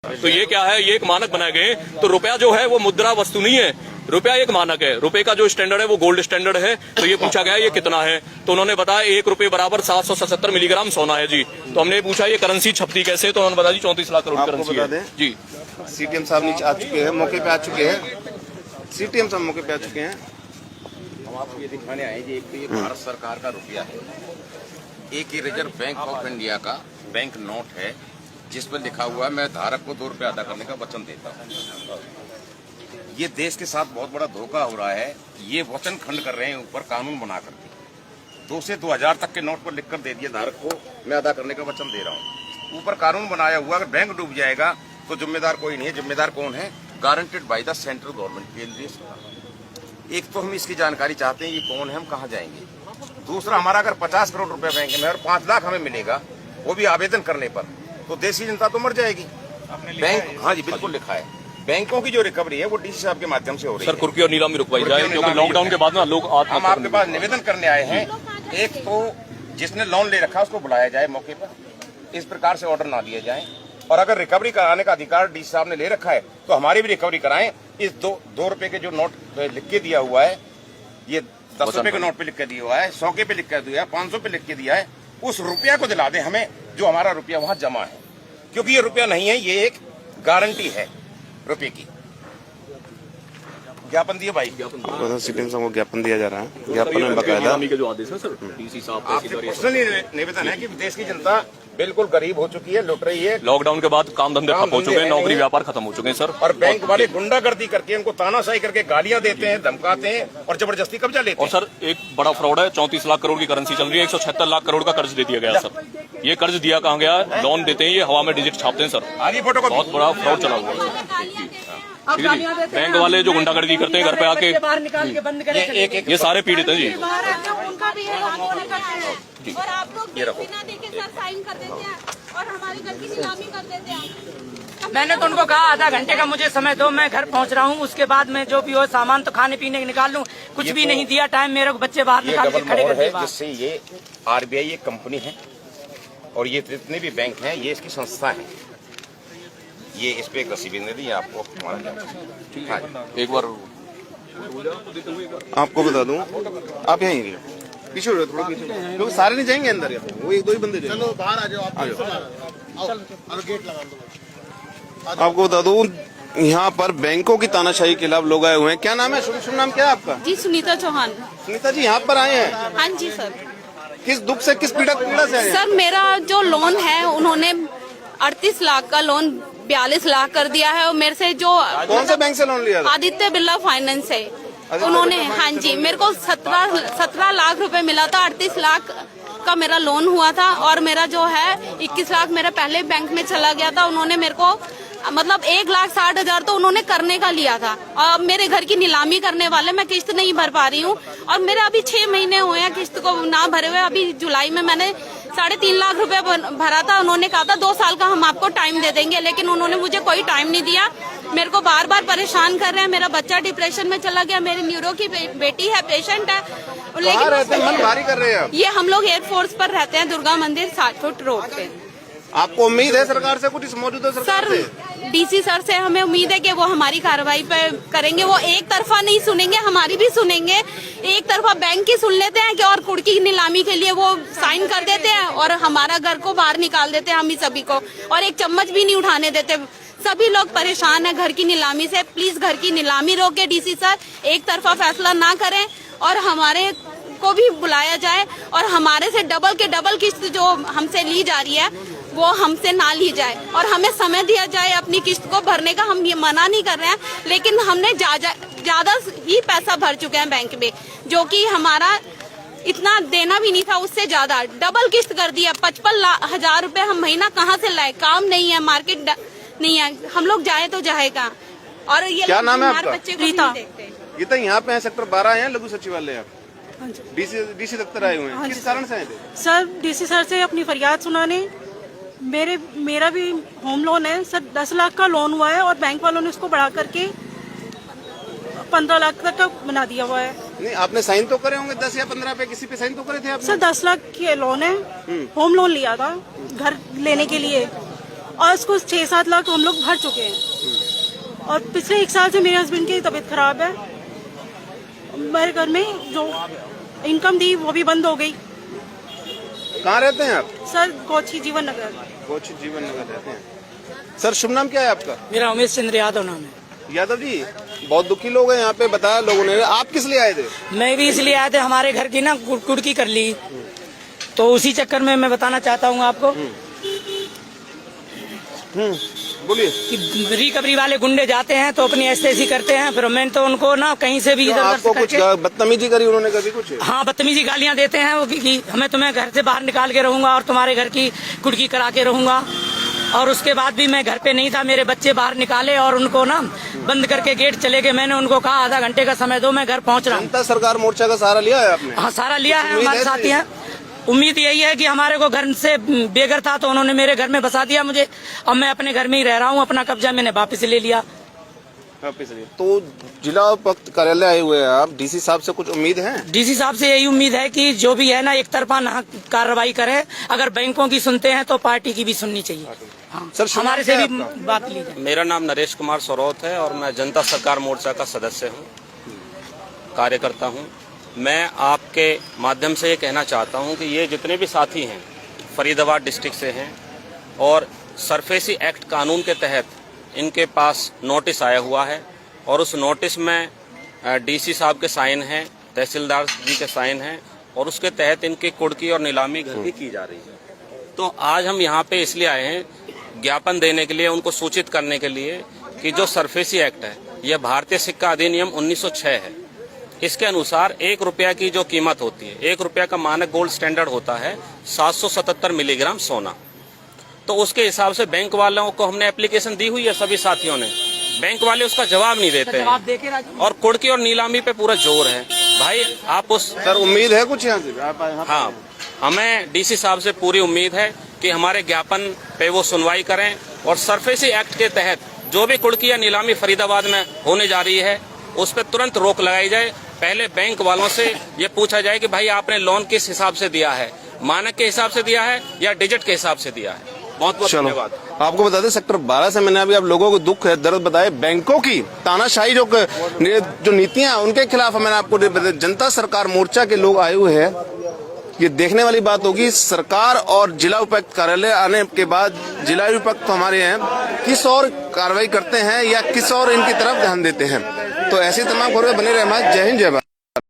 तो ये क्या है, ये एक मानक बनाए गए। तो रुपया जो है वो मुद्रा वस्तु नहीं है, रुपया एक मानक है। रुपए का जो स्टैंडर्ड है वो गोल्ड स्टैंडर्ड है। तो ये पूछा गया ये कितना है, तो उन्होंने बताया 1 रुपए बराबर 777 मिलीग्राम सोना है जी। तो हमने पूछा ये करेंसी छपती कैसे, तो उन्होंने बताया 34 लाख करोड़ करेंसी है जी। सीटीएम साहब नीचे आ चुके हैं, मौके पे आ चुके हैं, सीटीएम साहब मौके पे आ चुके हैं। हम आपको ये दिखाने आए कि एक तो ये भारत सरकार का रुपया है, एक ये रिजर्व बैंक ऑफ इंडिया का बैंक नोट है जिस पर लिखा हुआ है मैं धारक को 2 रुपए अदा करने का वचन देता हूँ। ये देश के साथ बहुत बड़ा धोखा हो रहा है। ये वचन खंड कर रहे हैं ऊपर कानून बना करके 2 से 2000 तक के नोट पर लिखकर दे दिया धारक को मैं अदा करने का वचन दे रहा हूँ। ऊपर कानून बनाया हुआ, अगर बैंक डूब जाएगा तो जिम्मेदार कोई नहीं है। जिम्मेदार कौन है? Guaranteed by the central government, केंद्रीय सरकार। एक तो हम इसकी जानकारी चाहते हैं, ये कौन है, हम कहाँ जाएंगे। दूसरा, हमारा अगर 50 करोड़ रुपए बैंक में और 5 लाख हमें मिलेगा, वो भी आवेदन करने पर, तो देश की जनता तो मर जाएगी। बैंक, हाँ जी बिल्कुल लिखा है। बैंकों की जो रिकवरी है वो डीसी साहब के माध्यम से हो रही है। सर कुर्की और नीलामी रुकवाई जाए, क्योंकि लॉकडाउन के बाद ना लोग हम आपके पास निवेदन करने आए हैं। एक तो जिसने लोन ले रखा है उसको बुलाया जाए मौके पर, इस प्रकार से ऑर्डर ना दिए जाए। और अगर रिकवरी कराने का अधिकार डीसी साहब ने ले रखा है तो हमारी भी रिकवरी कराएं। इस 2 रुपए के जो नोट लिख के दिया हुआ है, ये 10 रुपए के नोट पे लिख के दिया हुआ है, 100 के पे लिख के दिया है, 500 पे लिख के दिया है, उस रुपया को दिला दे हमें जो हमारा रुपया वहां जमा है। क्योंकि ये रुपया नहीं है, ये एक गारंटी है रुपये की। ज्ञापन दिए भाई, सीटीएम साहब को ज्ञापन दिया जा रहा है। ज्ञापन में बकायदा जो आदेश है सर डीसी साहब आपसे पर्सनली निवेदन है कि देश की जनता बिल्कुल गरीब हो चुकी है, लुट रही है। लॉकडाउन के बाद काम धंधे ठप हो चुके हैं, नौकरी व्यापार खत्म हो चुके हैं सर। और बैंक वाले गुंडागर्दी करके उनको तानाशाही करके गालियां देते हैं, धमकाते हैं और जबरदस्ती कब्जा लेते हैं। और सर एक बड़ा फ्रॉड है, 34 लाख करोड़ की करेंसी चल रही है, 176 लाख करोड़ का कर्ज दे दिया गया सर। ये कर्ज दिया कहाँ गया? लोन देते हैं, ये हवा में डिजिट छापते हैं सर। आगे फोटो को बहुत बड़ा फ्रॉड चला हुआ है। बैंक वाले जो गुंडागर्दी करते हैं घर पे आके, ये सारे पीड़ित हैं जी। और आप लोग बिना देखे सर साइन कर देते हैं और हमारे घर की नीलामी कर देते हैं। मैंने तो उनको कहा आधा घंटे का मुझे समय दो, मैं घर पहुंच रहा हूं, उसके बाद मैं जो भी हो सामान तो खाने पीने निकाल लूं। कुछ भी नहीं दिया टाइम, मेरे को बच्चे बाहर निकाल के खड़े कर दिए। जिससे ये आरबीआई एक कंपनी है और ये जितने भी बैंक हैं ये इसकी संस्था है। ये इस पे एक रसीद दे दी आपको एक बार आपको बता दूं, आप यहीं रहिए, पीछे हो थोड़ा पीछे, क्योंकि सारे नहीं जाएंगे अंदर, वो 1-2 ही बंदे जाएंगे। चलो बाहर आ जाओ, आप गेट लगा दो। आपको बता दूं, यहाँ पर बैंकों की तानाशाही के खिलाफ लोग आए हुए हैं। क्या नाम है? शुभ नाम क्या है आपका? जी सुनीता चौहान। सुनीता जी यहाँ पर आए हैं? हाँ जी सर। किस दुख से, किस पीड़ा से आए हैं? सर मेरा जो लोन है उन्होंने 38 लाख का लोन 42 लाख कर दिया है। और मेरे से जो कौन से बैंक से लोन लिया था? आदित्य बिरला फाइनेंस है उन्होंने, हाँ जी, मेरे को 17 लाख रुपए मिला था। 38 लाख का मेरा लोन हुआ था और मेरा जो है 21 लाख मेरा पहले बैंक में चला गया था। उन्होंने मेरे को मतलब 1,60,000 तो उन्होंने करने का लिया था और मेरे घर की नीलामी करने वाले, मैं किस्त नहीं भर पा रही हूँ और मेरे अभी 6 महीने हुए हैं किस्त को ना भरे हुए। अभी जुलाई में मैंने 3.5 लाख रुपए भरा था। उन्होंने कहा था 2 साल का हम आपको टाइम दे देंगे, लेकिन उन्होंने मुझे कोई टाइम नहीं दिया। मेरे को बार बार परेशान कर रहे हैं। मेरा बच्चा डिप्रेशन में चला गया, मेरी न्यूरो की बेटी है, पेशेंट है। लेकिन रहते हैं, मन भारी कर रहे हैं। ये हम लोग एयरफोर्स पर रहते हैं, दुर्गा मंदिर 60 फुट रोड पे। आपको उम्मीद है सरकार से, कुछ इस मौजूदा सरकार से? डीसी सर से हमें उम्मीद है कि वो हमारी कार्रवाई पे करेंगे। वो एक तरफा नहीं सुनेंगे, हमारी भी सुनेंगे। एक तरफा बैंक की सुन लेते हैं कि और कुर्की की नीलामी के लिए वो साइन कर देते हैं और हमारा घर को बाहर निकाल देते हैं, हम ही सभी को, और एक चम्मच भी नहीं उठाने देते। सभी लोग परेशान है घर की नीलामी से। प्लीज घर की नीलामी रोके डीसी सर, एक तरफा फैसला ना करें और हमारे को भी बुलाया जाए और हमारे से डबल के डबल किस्त जो हमसे ली जा रही है वो हमसे ना ली जाए और हमें समय दिया जाए अपनी किस्त को भरने का। हम ये मना नहीं कर रहे हैं, लेकिन हमने ज्यादा ही पैसा भर चुके हैं बैंक में, जो कि हमारा इतना देना भी नहीं था, उससे ज्यादा डबल किस्त कर दिया। 55,000 रुपए हम महीना कहाँ से लाए? काम नहीं है, मार्केट नहीं है, हम लोग जाए तो जाए कहाँ? और ये क्या नाम है आपका? बच्चे को भी नहीं देखते। ये तो यहाँ पे है, सेक्टर 12 है, लघु सचिवालय। आप डीसी दफ्तर आए हुए हैं, किस कारण से आए थे? सर डीसी सर से अपनी फरियाद सुनाने। मेरा भी होम लोन है सर, 10 लाख का लोन हुआ है और बैंक वालों ने उसको बढ़ा करके 15 लाख तक का बना दिया हुआ है। नहीं, आपने साइन तो करे होंगे 10 या 15 पे, किसी पे साइन तो करे थे आपने? सर 10 लाख के लोन है, होम लोन लिया था घर लेने के लिए, और उसको 6-7 लाख हम लोग भर चुके हैं। और पिछले 1 साल से मेरे हस्बैंड की तबीयत खराब है। मेरे घर में जो इनकम थी वो भी बंद हो गई। कहाँ रहते हैं आप? सर कोची जीवन नगर। कोची जीवन नगर रहते हैं। सर शुभ नाम क्या है आपका? मेरा उमेश चंद्र यादव नाम है। यादव जी, बहुत दुखी लोग हैं यहाँ पे, बताया लोगों ने। आप किस लिए आए थे? मैं भी इसलिए आया था, हमारे घर की ना कुड़की कर ली, तो उसी चक्कर में मैं बताना चाहता हूँ आपको बोलिए। कि रिकवरी वाले गुंडे जाते हैं तो अपनी ऐसी करते हैं, फिर मैं तो उनको ना कहीं से भी इधर उधर आपको से कुछ करके बदतमीजी करी उन्होंने कभी कुछ? हाँ, बदतमीजी गालियां देते हैं वो कि हमें तुम्हें घर से बाहर निकाल के रहूंगा और तुम्हारे घर की कुड़की करा के रहूंगा। और उसके बाद भी मैं घर पे नहीं था, मेरे बच्चे बाहर निकाले और उनको ना बंद करके गेट चले गए। मैंने उनको कहा आधा घंटे का समय दो, मैं घर पहुंच रहा हूँ। जनता सरकार मोर्चा का सहारा लिया है आपने? हाँ, सारा लिया है, उम्मीद हमारे साथी हैं। उम्मीद यही है कि हमारे को घर से बेघर था तो उन्होंने मेरे घर में बसा दिया मुझे। अब मैं अपने घर में ही रह रहा हूँ, अपना कब्जा मैंने वापस ले लिया। तो जिला उपायुक्त कार्यालय आए हुए हैं आप, डीसी साहब से कुछ उम्मीद है? डीसी साहब से यही उम्मीद है कि जो भी है ना एक तरफा ना कार्रवाई करे। अगर बैंकों की सुनते हैं तो पार्टी की भी सुननी चाहिए। हाँ, सर, शुभ हमारे नाम से क्या भी है आपका? बात ली जाए। मेरा नाम नरेश कुमार सौरौत है और मैं जनता सरकार मोर्चा का सदस्य हूँ, कार्यकर्ता हूँ। मैं आपके माध्यम से ये कहना चाहता हूँ कि ये जितने भी साथी हैं फरीदाबाद डिस्ट्रिक्ट से हैं और सरफेसी एक्ट कानून के तहत इनके पास नोटिस आया हुआ है और उस नोटिस में डीसी साहब के साइन हैं, तहसीलदार जी के साइन हैं और उसके तहत इनकी कुड़की और नीलामी घर की जा रही है। तो आज हम यहाँ पे इसलिए आए हैं ज्ञापन देने के लिए, उनको सूचित करने के लिए कि जो सरफेसी एक्ट है यह भारतीय सिक्का अधिनियम 1906 है। इसके अनुसार 1 रुपया की जो कीमत होती है, 1 रुपया का मानक गोल्ड स्टैंडर्ड होता है 777 मिलीग्राम सोना। तो उसके हिसाब से बैंक वालों को हमने एप्लीकेशन दी हुई है सभी साथियों ने, बैंक वाले उसका जवाब नहीं देते जवाब हैं देके राजू। और कुड़की और नीलामी पे पूरा जोर है। भाई आप उस सर उम्मीद है कुछ यहाँ से? आप यहाँ पे हाँ, हमें डीसी साहब से पूरी उम्मीद है कि हमारे ज्ञापन पे वो सुनवाई करें और सरफेसी एक्ट के तहत जो भी कुड़की या नीलामी फरीदाबाद में होने जा रही है उस पर तुरंत रोक लगाई जाए। पहले बैंक वालों से ये पूछा जाए कि भाई आपने लोन किस हिसाब से दिया है, मानक के हिसाब से दिया है या डिजिट के हिसाब से दिया है। बहुत बहुत धन्यवाद। आपको बता दें सेक्टर 12 से मैंने अभी आप लोगों को दुख है, दर्द बताए। बैंकों की तानाशाही जो नीतियां उनके खिलाफ मैंने आपको जनता सरकार मोर्चा के लोग आए हुए हैं। ये देखने वाली बात होगी सरकार और जिला उपायुक्त कार्यालय आने के बाद जिला उपायुक्त हमारे हैं किस और कार्रवाई करते हैं या किस और इनकी तरफ ध्यान देते हैं। तो ऐसी तमाम खबरें बने रहे हमारे। जय हिंद, जय भारत।